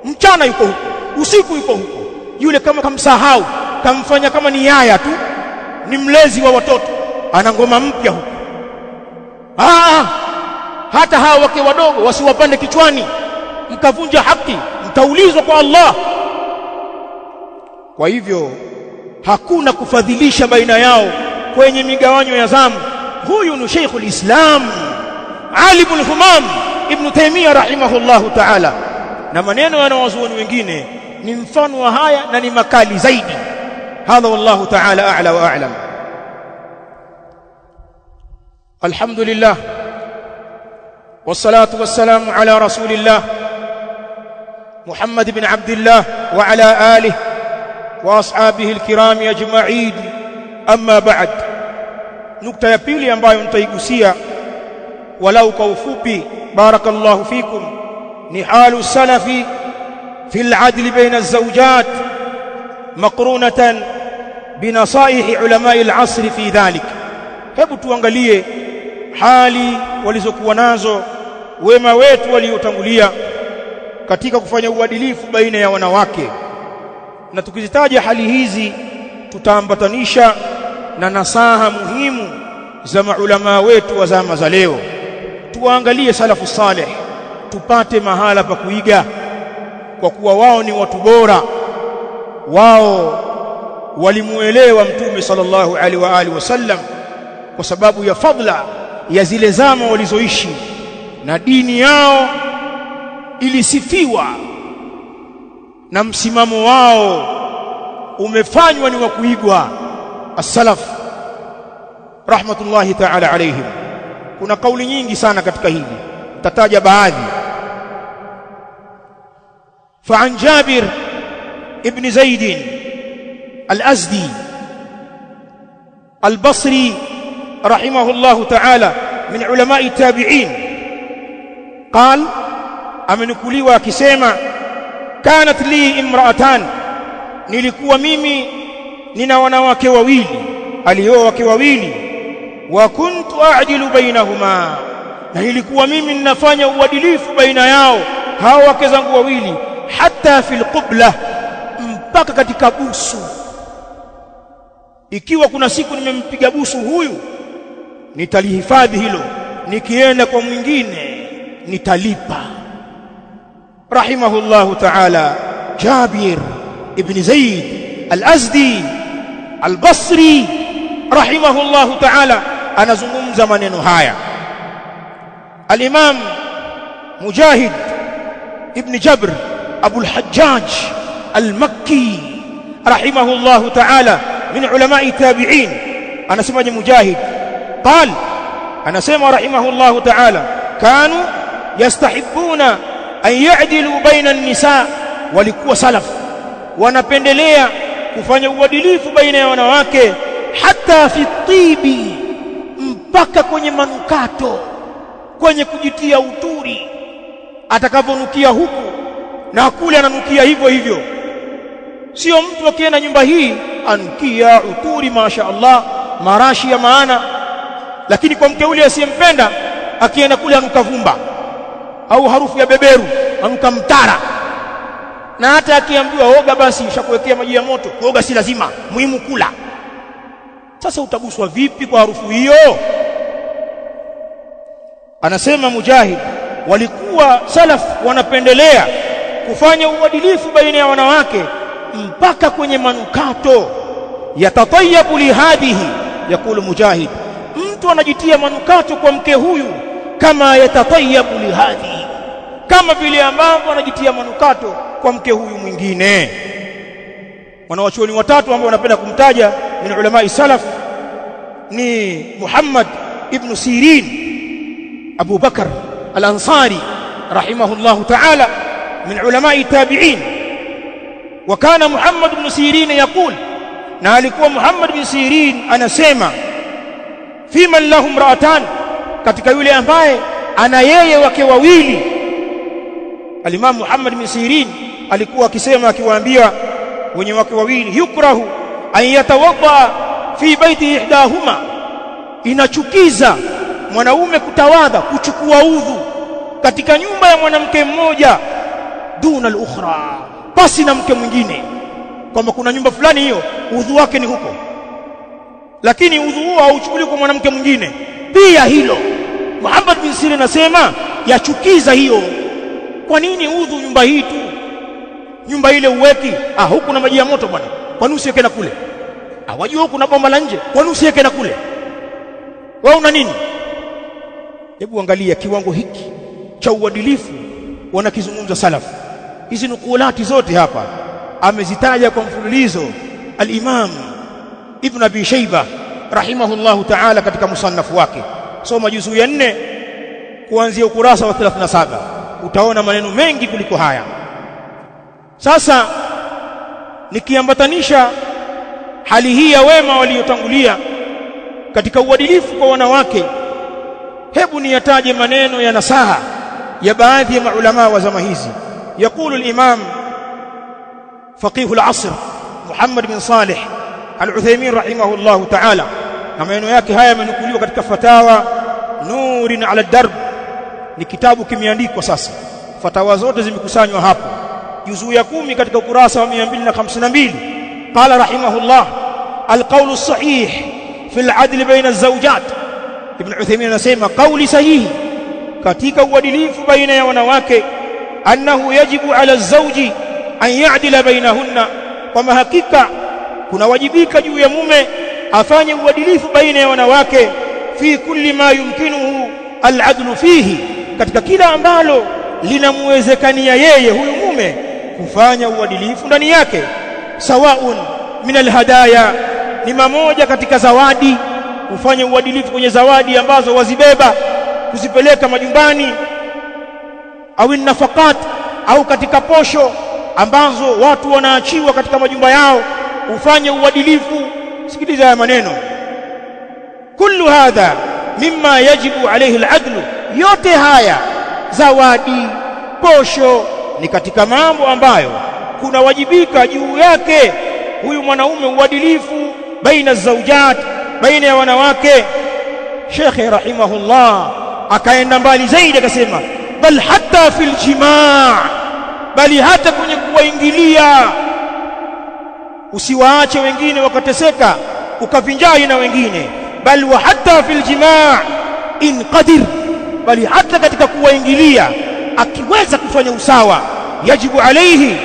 mchana yuko huko, usiku yuko huko, yule kama kamsahau, kamfanya kama ni yaya tu, ni mlezi wa watoto, ana ngoma mpya huko. Hata hawa wake wadogo wasiwapande kichwani, mkavunja haki, mtaulizwa kwa Allah. Kwa hivyo hakuna kufadhilisha baina yao kwenye migawanyo ya zamu. Huyu ni Sheikhul Islam Ali ibn Humam Ibn Taymiyyah rahimahullahu ta'ala, na maneno ya wanawazuoni wengine ni mfano wa haya na ni makali zaidi. Hadha wallahu ta'ala a'la wa a'lam. Alhamdulillah wassalatu wassalamu ala rasulillah Muhammad ibn Abdullah wa ala alihi wa ashabihi alkiram ajma'in. Amma ba'd, nukta ya pili ambayo nitaigusia walau kwa ufupi, barakallahu fikum, ni halu salafi fi al-'adl baina az-zawjat maqrunatan binasaihi ulama'i al-'asr fi dhalik. Hebu tuangalie hali walizokuwa nazo wema wetu waliotangulia katika kufanya uadilifu baina ya wanawake, na tukizitaja hali hizi tutaambatanisha na nasaha muhimu za maulama wetu wa zama za leo. Tuangalie salafu salih, tupate mahala pa kuiga, kwa kuwa wao ni watu bora. Wao walimuelewa Mtume sallallahu alaihi wa alihi wasallam kwa sababu ya fadla ya zile zama walizoishi, na dini yao ilisifiwa na msimamo wao umefanywa ni wa kuigwa. As-salaf rahmatullahi ta'ala alayhim. Kuna kauli nyingi sana katika hili, nitataja baadhi. Fa'an Jabir ibn Zaid al-Azdi al-Basri rahimahullahu ta'ala min ulama'i tabi'in قال amenukuliwa akisema, kanat li imra'atan, nilikuwa mimi nina wanawake wawili, alioa wake wawili, wa kuntu a'dilu bainahuma, na nilikuwa mimi ninafanya uadilifu baina yao hao wake zangu wawili, hata fil qubla, mpaka katika busu. Ikiwa kuna siku nimempiga busu huyu, nitalihifadhi hilo, nikienda kwa mwingine nitalipa. Rahimahullahu ta'ala Jabir ibn Zaid al-Azdi al-Basri rahimahullahu ta'ala anazungumza maneno haya. Al-Imam Mujahid ibn Jabr Abu al-Hajjaj al-Makki rahimahullahu ta'ala min ulama'i tabi'in anasemaje Mujahid? Qal, anasema rahimahullahu ta'ala, kanu yastahibbuna an ya'dilu baina an-nisa, walikuwa salaf wanapendelea kufanya uadilifu baina ya wanawake, hata fi tibi, mpaka kwenye manukato, kwenye kujitia uturi, atakavonukia huku na kule ananukia hivyo hivyo. Sio mtu akienda nyumba hii anukia uturi masha Allah, marashi ya maana, lakini kwa mke ule asiyempenda akienda kule anuka vumba au harufu ya beberu, anuka mtara. Na hata akiambiwa oga, basi ushakuwekea maji ya moto, kuoga si lazima, muhimu kula. Sasa utaguswa vipi kwa harufu hiyo? Anasema Mujahid, walikuwa salaf wanapendelea kufanya uadilifu baina ya wanawake mpaka kwenye manukato. Yatatayabu lihadhihi, yakulu Mujahid, mtu anajitia manukato kwa mke huyu, kama yatatayabu lihadhihi, kama vile ambavyo anajitia manukato kwa mke huyu mwingine. Wanawachuoni watatu ambao wanapenda kumtaja min ulama'i salaf ni Muhammad ibn Sirin Abu Bakar al-Ansari rahimahullahu ta'ala min ulama'i tabi'in. Wa kana Muhammad ibn Sirin yaqul, na alikuwa Muhammad ibn Sirin anasema, fi man lahum ra'atan, katika yule ambaye ana yeye wake wawili. Al-Imam Muhammad ibn Sirin alikuwa akisema, akiwaambia wenye wake wawili, yukrahu an yatawadda fi baiti ihdahuma, inachukiza mwanaume kutawadha, kuchukua udhu katika nyumba ya mwanamke mmoja, duna al-ukhra, pasi na mke mwingine. kwamba kuna nyumba fulani hiyo udhu wake ni huko, lakini udhu huo hauchukuliwi kwa mwanamke mwingine. Pia hilo Muhammad bin Sirin anasema yachukiza hiyo. Kwa nini udhu nyumba hii tu, nyumba ile uweki? Huku na maji ya moto bwana, kwa nini usiweke na kule? Wajua huku na bomba la nje, kwa nini usiweke na kule? Wewe una nini? Hebu angalia kiwango hiki cha uadilifu wanakizungumza salafu. Hizi nukulati zote hapa amezitaja kwa mfululizo al-Imam Ibn Abi Shayba rahimahullahu ta'ala katika musannafu wake. Soma juzuu ya 4 kuanzia ukurasa wa 37, utaona maneno mengi kuliko haya. Sasa nikiambatanisha hali hii ya wema waliotangulia katika uadilifu kwa wanawake, hebu niyataje maneno ya nasaha ya baadhi ya maulama wa zama hizi. Yakulu al-Imam faqih al-asr Muhammad bin Salih al-Uthaymeen rahimahullahu ta'ala, na maneno yake haya yamenukuliwa katika fatawa Nurin ala Darb. Ni kitabu kimeandikwa sasa, fatawa zote zimekusanywa hapo, juzuu ya 10 katika ukurasa wa 252. Qala rahimahullah al-qawl as-sahih fi al-'adl baina az-zawjat. Ibn Uthaymeen anasema kauli sahihi katika uadilifu baina ya wanawake, annahu yajibu ala az-zawji an ya'dila bainahunna, kwamba hakika kuna wajibika juu ya mume afanye uadilifu baina ya wanawake, fi kulli ma yumkinuhu al-'adlu fihi, katika kila ambalo linamwezekania yeye huyu mume kufanya uadilifu ndani yake. Sawaun min al-hadaya, ni mamoja katika zawadi, kufanya uadilifu kwenye zawadi ambazo wazibeba kuzipeleka majumbani, au nafaqat, au katika posho ambazo watu wanaachiwa katika majumba yao, ufanye uadilifu. Sikiliza haya maneno, kullu hadha mimma yajibu alayhi al-'adlu, yote haya zawadi, posho, ni katika mambo ambayo kuna wajibika juu yake huyu mwanaume uadilifu baina zawjat, baina ya wanawake. Sheikh rahimahullah akaenda mbali zaidi akasema, bal hatta fil jimaa, bali hata kwenye kuwaingilia. Usiwaache wengine wakateseka ukavinjai na wengine, bal wa hatta fil jimaa in qadir, bali hata katika kuwaingilia akiweza kufanya usawa, yajibu alayhi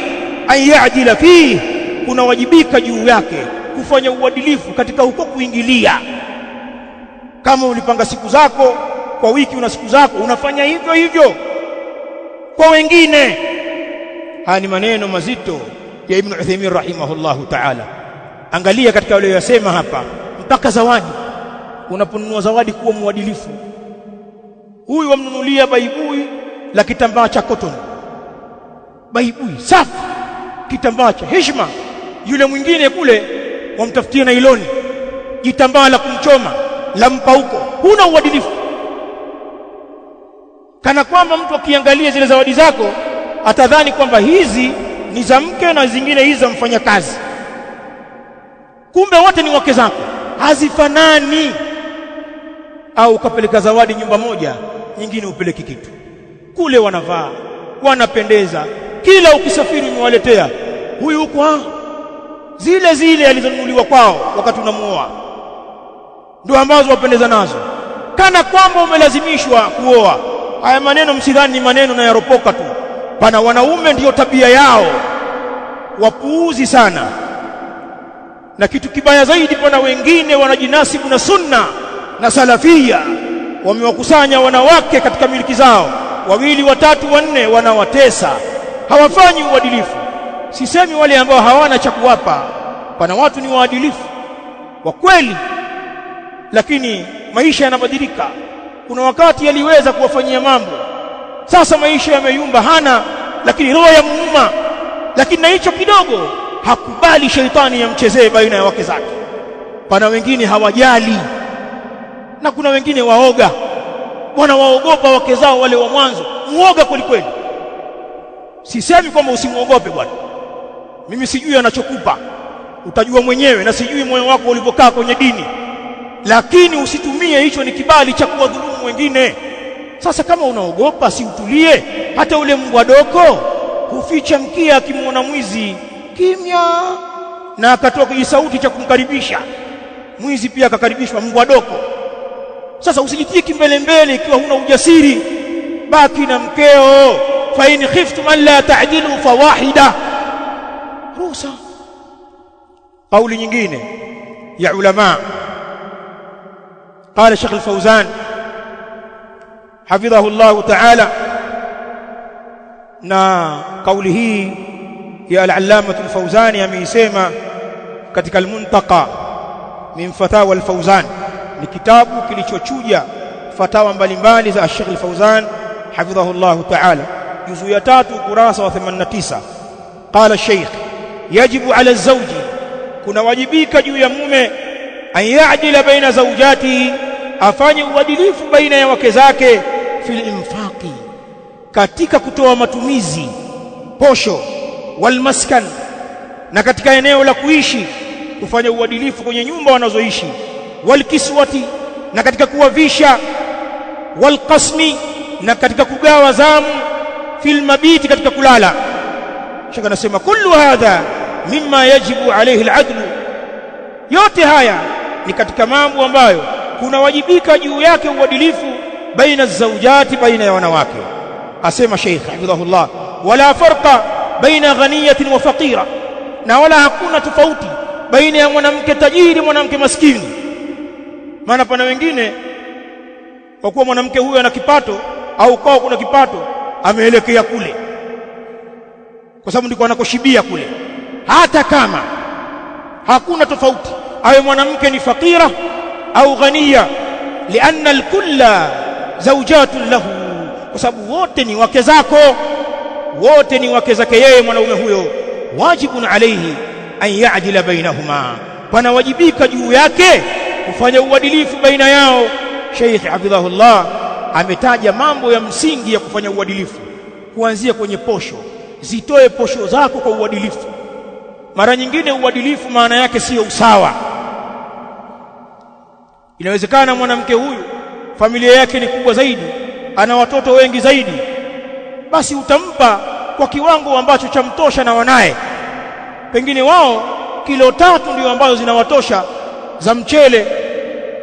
an ya'dila fihi, kuna wajibika juu yake kufanya uadilifu katika huko kuingilia. Kama ulipanga siku zako kwa wiki, una siku zako, unafanya hivyo hivyo kwa wengine. Haya ni maneno mazito ya Ibn Uthaymeen rahimahullahu ta'ala. Angalia katika wale yasema hapa, mpaka zawadi. Unaponunua zawadi, kuwa muadilifu. Huyu wamnunulia baibui la kitambaa cha cotton, baibui safi, kitambaa cha heshima. Yule mwingine kule wamtafutia nailoni, kitambaa la kumchoma, la mpauko. Huna uadilifu, kana kwamba mtu akiangalia zile zawadi zako atadhani kwamba hizi ni za mke na zingine hizi za mfanyakazi, kumbe wote ni wake zako, hazifanani. Au ukapeleka zawadi nyumba moja, nyingine upeleki kitu. Kule wanavaa, wanapendeza, kila ukisafiri umewaletea. Huyu huko zile zile alizonunuliwa kwao wakati unamuoa ndio ambazo wapendeza nazo, kana kwamba umelazimishwa kuoa. Haya maneno msidhani ni maneno na yaropoka tu. Pana wanaume ndiyo tabia yao, wapuuzi sana. Na kitu kibaya zaidi, pana wengine wanajinasibu na sunna na salafia, wamewakusanya wanawake katika miliki zao, 2, 3, 4, wanawatesa, hawafanyi uadilifu. Sisemi wale ambao hawana cha kuwapa, pana watu ni waadilifu wa kweli, lakini maisha yanabadilika. Kuna wakati aliweza kuwafanyia mambo, sasa maisha yameyumba, hana, lakini roho ya muuma, lakini na hicho kidogo hakubali shaitani yamchezee baina ya wake zake. Pana wengine hawajali, na kuna wengine waoga, wanawaogopa wake zao wale wa mwanzo, muoga kweli kweli. Sisemi kwamba usimuogope bwana, mimi sijui anachokupa, utajua mwenyewe, na sijui moyo wako ulivyokaa kwenye dini, lakini usitumie hicho ni kibali cha kuwadhulumu wengine. Sasa kama unaogopa, si utulie. Hata ule mbwa doko huficha mkia akimwona mwizi, kimya, na akatoa kijisauti cha kumkaribisha. Mwizi pia akakaribishwa mbwa doko. Sasa usijitie kimbelembele ikiwa huna ujasiri, baki na mkeo. Fa in khiftum an la ta'dilu fawahida, ruhusa. Kauli nyingine ya ulama, قال الشيخ الفوزان حفظه الله تعالى, na kauli hii ya al-allama al-Fawzani ameisema katika al-Muntaqa min fatawa al-Fawzan, ni kitabu kilichochuja fatawa mbalimbali za Sheikh al-Fawzan حفظه الله تعالى, juzu ya 3 kurasa wa 89. قال الشيخ يجب على الزوج, kuna wajibika juu ya mume, an ya'dila baina zawjatihi, afanye uadilifu baina ya wake zake, fil infaqi, katika kutoa matumizi, posho, wal maskan, na katika eneo la kuishi, kufanya uadilifu kwenye nyumba wanazoishi, wal kiswati, na katika kuwavisha, wal qasmi, na katika kugawa zamu, fil mabiti, katika kulala. Shaka nasema kullu hadha mimma yajibu alayhi al-adlu, yote haya ni katika mambo ambayo kuna wajibika juu yake uadilifu baina zawjati, baina ya wanawake. Asema Sheikh hafidhahullah, wala farqa baina ghaniyatin wa faqira, na wala hakuna tofauti baina ya mwanamke tajiri mwanamke maskini. Maana pana wengine kwa kuwa mwanamke huyo ana kipato au kwao kuna kipato, ameelekea kule kwa sababu ndiko anakoshibia kule, hata kama hakuna tofauti awe mwanamke ni fakira au ghaniya, lianna alkulla zawjatun lahu, kwa sababu wote ni wake zako, wote ni wake zake yeye mwanaume huyo. Wajibun alayhi an ya'dila bainahuma, panawajibika juu yake kufanya uadilifu baina yao. Sheikh hafidhahullah ametaja mambo ya msingi ya kufanya uadilifu, kuanzia kwenye posho. Zitoe posho zako kwa uadilifu. Mara nyingine uadilifu maana yake sio usawa. Inawezekana mwanamke huyu familia yake ni kubwa zaidi, ana watoto wengi zaidi, basi utampa kwa kiwango ambacho chamtosha na wanaye. Pengine wao kilo 3 ndio ambazo zinawatosha za mchele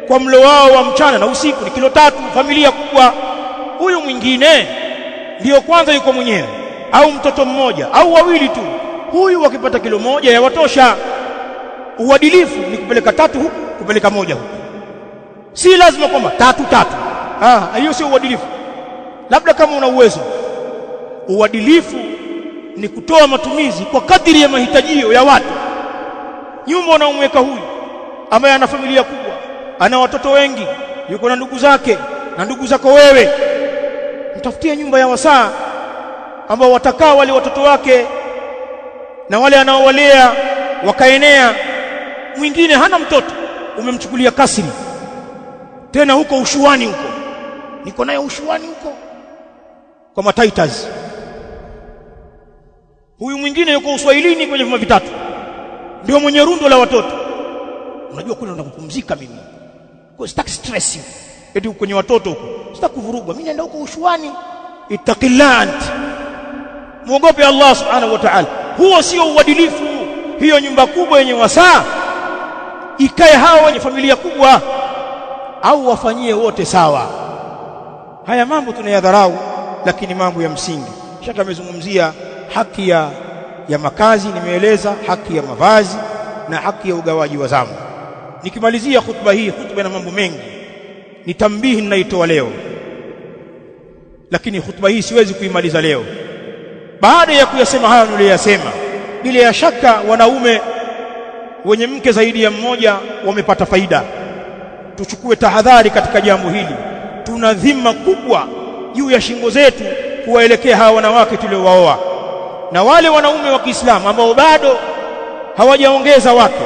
kwa mlo wao wa mchana na usiku, ni kilo 3, familia kubwa. Huyu mwingine ndio kwanza yuko mwenyewe, au mtoto mmoja au wawili tu, huyu wakipata kilo 1 ya watosha. Uadilifu ni kupeleka 3 huku, kupeleka 1 huku, si lazima kwamba 3. Hiyo sio uadilifu, labda kama una uwezo. Uadilifu ni kutoa matumizi kwa kadiri ya mahitajio ya watu. Nyumba unaomweka huyu ambaye ana familia kubwa, ana watoto wengi, yuko na ndugu zake na ndugu zako wewe, mtafutie nyumba ya wasaa ambao watakaa wale watoto wake na wale anaowalea wakaenea. Mwingine hana mtoto, umemchukulia kasri, tena huko ushuani, huko niko naye ushuani huko kwa mataitas. Huyu mwingine yuko uswahilini kwenye vyuma vitatu, ndio mwenye rundo la watoto. Unajua kule ndo kupumzika mimi, kwa sitaki stress eti kwenye watoto huko, sitaki kuvurugwa, mimi naenda huko ushuani. Ittaqillah, muogope Allah subhanahu wa ta'ala. Huo sio uadilifu. Hiyo nyumba kubwa yenye wasaa ikae hao wenye familia kubwa, au wafanyie wote sawa. Haya mambo tunayadharau, lakini mambo ya msingi. Shaka amezungumzia haki ya makazi, nimeeleza haki ya mavazi na haki ya ugawaji wa zamu. Nikimalizia khutba hii, khutba ina mambo mengi, ni tambihi ninaitoa leo, lakini khutba hii siwezi kuimaliza leo. Baada ya kuyasema haya niliyosema, bila ya shaka wanaume wenye mke zaidi ya mmoja wamepata faida. Tuchukue tahadhari katika jambo hili. Tuna dhima kubwa juu ya shingo zetu kuwaelekea hawa wanawake tuliowaoa, na wale wanaume wa Kiislamu ambao bado hawajaongeza wake.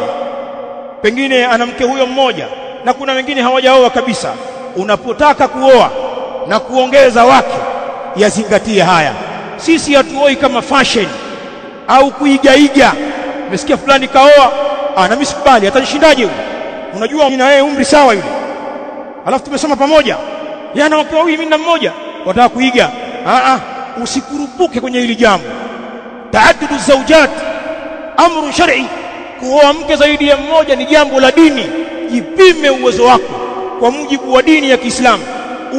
Pengine ana mke huyo mmoja na kuna wengine hawajaoa kabisa. Unapotaka kuoa na kuongeza wake, yazingatie haya. Sisi hatuoi kama fashion au kuigaiga. Umesikia fulani kaoa, na mimi sikubali, atanishindaje huyo? Unajua mimi na yeye umri sawa yule, alafu tumesoma pamoja, yeye ana wake wawili, mimi na mmoja, wataka kuiga. Usikurupuke kwenye hili jambo. Taaddudu zawjat amru shar'i, kuoa mke zaidi ya mmoja ni jambo la dini. Jipime uwezo wako kwa mujibu wa dini ya Kiislamu,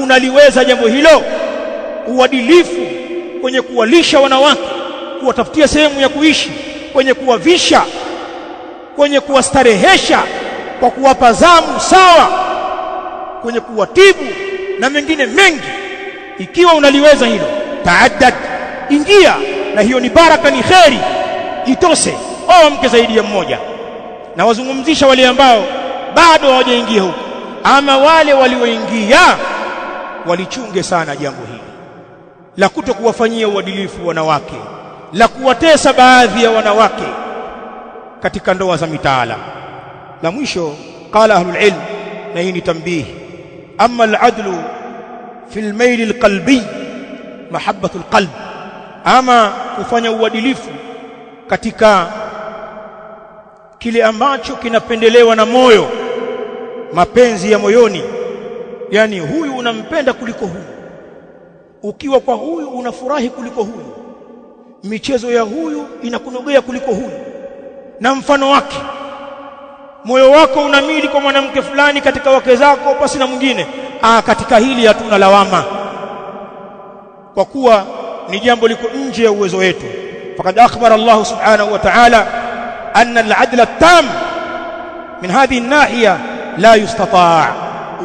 unaliweza jambo hilo? Uadilifu kwenye kuwalisha wanawake, kuwatafutia sehemu ya kuishi, kwenye kuwavisha, kwenye kuwastarehesha kwa kuwapa zamu sawa, kwenye kuwatibu na mengine mengi. Ikiwa unaliweza hilo, taaddad, ingia, na hiyo ni baraka, ni kheri, itose. Oa mke zaidi ya mmoja. Na wazungumzisha wale ambao bado hawajaingia huko, ama wale walioingia walichunge sana jambo hili la kutokuwafanyia uadilifu wanawake, la kuwatesa baadhi ya wanawake katika ndoa za mitaala. La mwisho, qala ahlul ilm, na hii ni tambihi, amma al-adlu fi al-mayl al-qalbi mahabbatu al-qalb, ama kufanya uadilifu katika kile ambacho kinapendelewa na moyo, mapenzi ya moyoni. Yani huyu unampenda kuliko huyu, ukiwa kwa huyu unafurahi kuliko huyu, michezo ya huyu inakunogea kuliko huyu, na mfano wake. Moyo wako unamili kwa mwanamke fulani katika wake zako basi na mwingine. Katika hili hatuna lawama, kwa kuwa ni jambo liko nje ya uwezo wetu. Faqad akhbara Allah subhanahu wa ta'ala anna al-'adla at-tam min hadhihi an-nahiya la yustata'.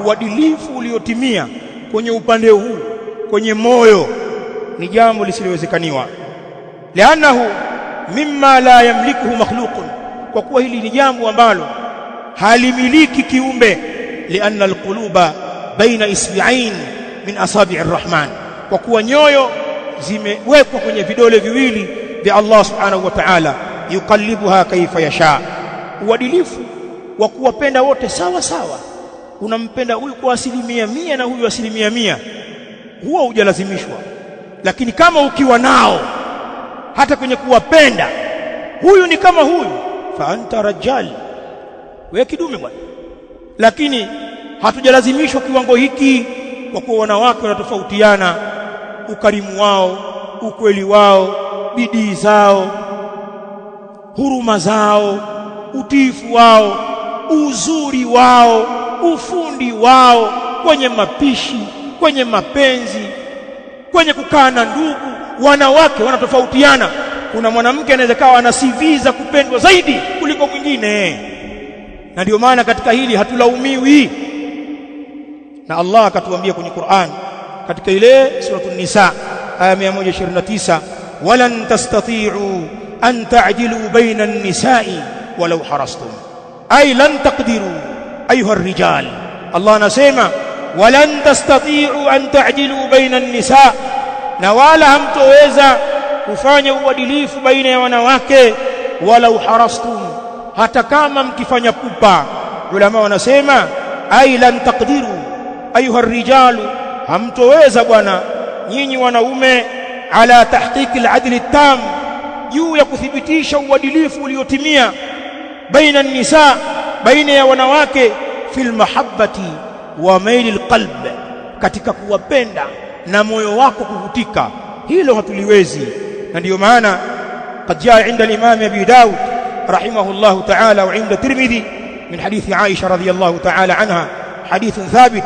Uadilifu uliotimia kwenye upande huu, kwenye moyo, ni jambo lisilowezekaniwa. Li'annahu mimma la yamlikuhu makhluqun, kwa kuwa hili ni jambo ambalo halimiliki kiumbe. Li'anna al-quluba baina isbi'ain min asabi'ir rahman, kwa kuwa nyoyo zimewekwa kwenye vidole viwili vya Allah subhanahu wa ta'ala, yuqallibuha kaifa yasha. Uadilifu wa kuwapenda wote sawa sawa, unampenda huyu kwa 100% na huyu 100%, huo hujalazimishwa. Lakini kama ukiwa nao hata kwenye kuwapenda, huyu ni kama huyu, fa anta rajal, wewe kidume bwana. Lakini hatujalazimishwa kiwango hiki, kwa kuwa wanawake wanatofautiana, ukarimu wao, ukweli wao, bidii zao, huruma zao, utiifu wao, uzuri wao, ufundi wao kwenye mapishi, kwenye mapenzi, kwenye kukaa na ndugu. Wanawake wanatofautiana. Kuna mwanamke anaweza kawa ana CV za kupendwa zaidi kuliko mwingine, na ndio maana katika hili hatulaumiwi. Na Allah akatuambia kwenye Qur'an katika ile suratul Nisa aya 129, walan tastati'u an ta'dilu baina an-nisa'i walau harastum, ay lan taqdiru ayuha ar-rijal. Allah anasema walan tastati'u an ta'dilu baina an-nisa', na wala hamtoweza kufanya uadilifu baina ya wanawake, walau harastum, hata kama mkifanya pupa. Ulama wanasema ay lan taqdiru ayuha ar-rijal, hamtoweza bwana nyinyi wanaume, ala tahqiq al-'adl at-tam, juu ya kuthibitisha uadilifu uliotimia, baina an-nisa, baina ya wanawake, fil mahabbati wa mail al-qalb, katika kuwapenda na moyo wako kuvutika. Hilo hatuliwezi. Na ndio maana qad jaa inda al-imam Abi Daud rahimahullah ta'ala wa inda Tirmidhi min hadithi Aisha radhiyallahu ta'ala anha, hadithun thabit.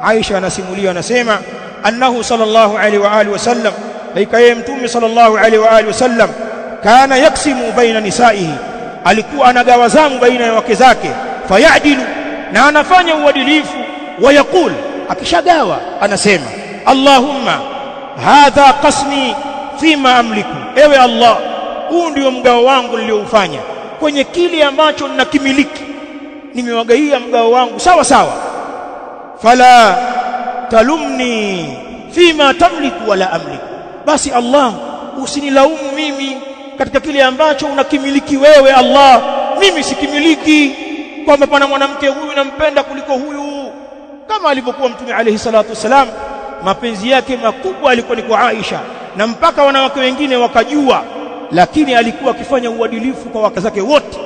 Aisha anasimulia, anasema annahu sallallahu alayhi wa alihi wasallam, laika yeye mtume sallallahu alayhi wa alihi wasallam, kana yaksimu baina nisaihi, alikuwa anagawa zamu baina ya wake zake, fayadilu, na anafanya uadilifu, wa yaqul, akishagawa anasema Allahumma hadha qasmi fima amliku, ewe Allah, huu ndio mgao wangu nilioufanya kwenye kile ambacho ninakimiliki, nimewagaia mgao wangu sawa sawa. Fala talumni fima tamliku wala amliku, basi Allah usinilaumu mimi katika kile ambacho unakimiliki wewe Allah, mimi sikimiliki, kwamba pana mwanamke huyu nampenda kuliko huyu. Kama alivyokuwa Mtume alayhi salatu wasalam, mapenzi yake makubwa alikuwa ni kwa Aisha, na mpaka wanawake wengine wakajua, lakini alikuwa akifanya uadilifu kwa wake zake wote,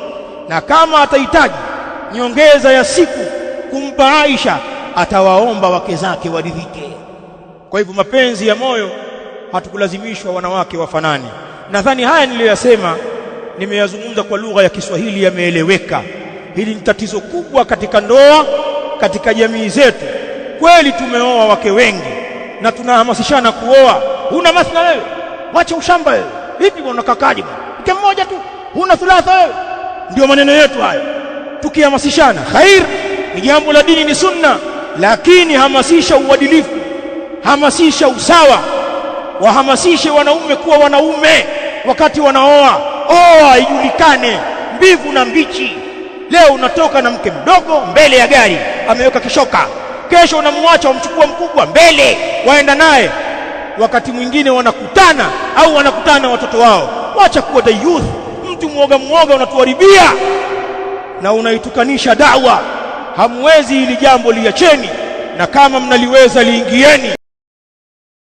na kama atahitaji nyongeza ya siku kumpa Aisha, atawaomba wake zake waridhike. Kwa hivyo mapenzi ya moyo, hatukulazimishwa wanawake wafanane. Nadhani haya niliyosema nimeyazungumza kwa lugha ya Kiswahili yameeleweka. Hili ni tatizo kubwa katika ndoa, katika jamii zetu. Kweli tumeoa wake wengi na tunahamasishana kuoa. Huna masna wewe, wacha ushamba wewe. Vipi bwana kakaji bwana? Mke mmoja tu, huna thulatha wewe. Ndio maneno yetu haya. Tukihamasishana khair, ni jambo la dini, ni sunna, lakini hamasisha uadilifu, hamasisha usawa, wahamasishe wanaume kuwa wanaume wakati wanaoa. Oa ijulikane mbivu na mbichi. Leo unatoka na mke mdogo mbele ya gari ameweka kishoka, kesho unamwacha umchukua mkubwa mbele waenda naye, wakati mwingine wanakutana au wanakutana watoto wao. Wacha kuwa the youth, mtu muoga unatuharibia na unaitukanisha da'wa. Hamwezi hili jambo liacheni, na kama mnaliweza liingieni.